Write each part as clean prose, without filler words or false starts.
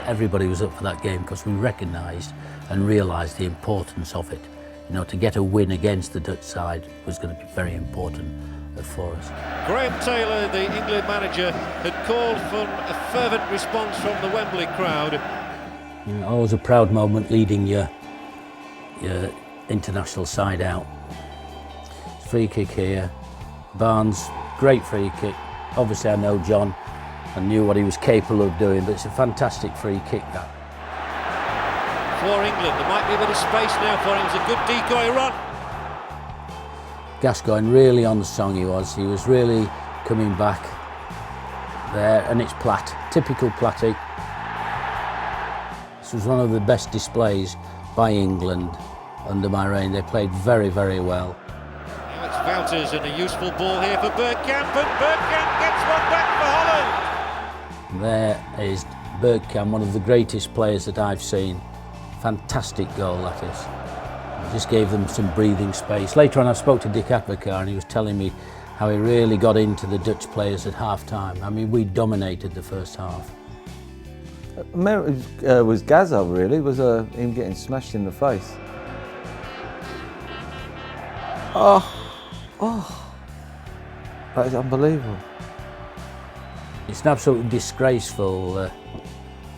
everybody was up for that game because we recognised and realised the importance of it. You know, to get a win against the Dutch side was going to be very important for us. Graham Taylor, the England manager, had called for a fervent response from the Wembley crowd. You know, always a proud moment leading your international side out. Free kick here. Barnes, great free kick. Obviously I know John and knew what he was capable of doing, but it's a fantastic free kick that. For England, there might be a bit of space now for him. It's a good decoy run. Gascoigne really on the song he was really coming back there, and it's Platt, typical Platty. This was one of the best displays by England under my reign. They played very, very well. Now it's Wouters and a useful ball here for Bergkamp, and Bergkamp gets one back for Holland. There is Bergkamp, one of the greatest players that I've seen. Fantastic goal that is. Just gave them some breathing space. Later on I spoke to Dick Advocaat and he was telling me how he really got into the Dutch players at half-time. I mean, we dominated the first half. Was Gaza really, was him getting smashed in the face. That is unbelievable. It's an absolutely disgraceful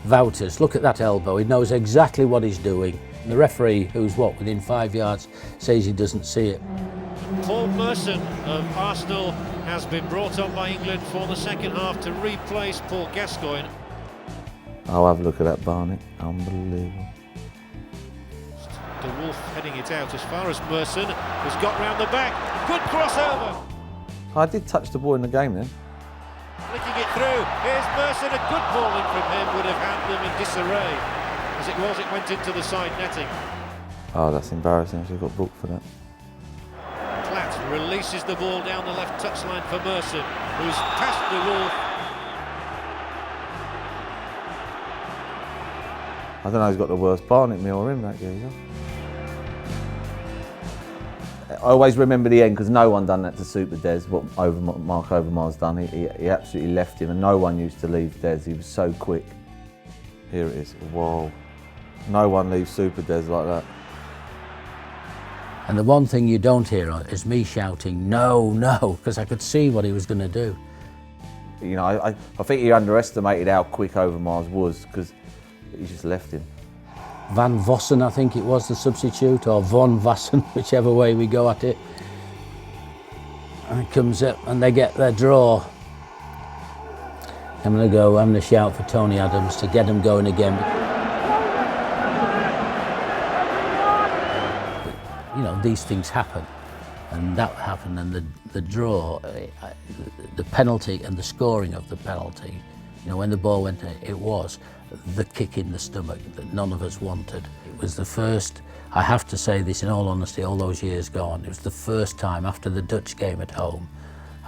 Wouters. Look at that elbow, he knows exactly what he's doing. The referee, who's within 5 yards, says he doesn't see it. Paul Merson of Arsenal has been brought on by England for the second half to replace Paul Gascoigne. I'll have a look at that Barnett, unbelievable. De Wolf heading it out as far as Merson has got round the back. Good crossover. I did touch the ball in the game then. Flicking it through. Here's Merson. A good ball in from him would have had them in disarray. As it was, it went into the side netting. Oh, that's embarrassing. I should have got booked for that. Platt releases the ball down the left touchline for Merson, who's past De Wolf. I don't know who's got the worst Barnett, me or him, that geezer. I always remember the end because no one done that to Super Des, what Mark Overmars done. He absolutely left him and no one used to leave Des. He was so quick. Here it is. Whoa. No one leaves Super Des like that. And the one thing you don't hear is me shouting, no, no, because I could see what he was going to do. You know, I think he underestimated how quick Overmars was because he just left him. Van Vossen, I think it was the substitute, or Von Vossen, whichever way we go at it. And it comes up and they get their draw. I'm going to shout for Tony Adams to get him going again. But, you know, these things happen, and that happened, and the draw, the penalty and the scoring of the penalty, you know, when the ball went in, it was the kick in the stomach that none of us wanted. It was the first, I have to say this in all honesty, all those years gone, it was the first time after the Dutch game at home,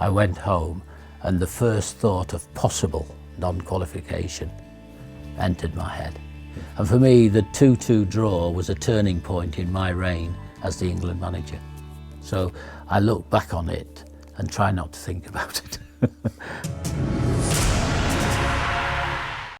I went home and the first thought of possible non-qualification entered my head. And for me, the 2-2 draw was a turning point in my reign as the England manager. So I look back on it and try not to think about it.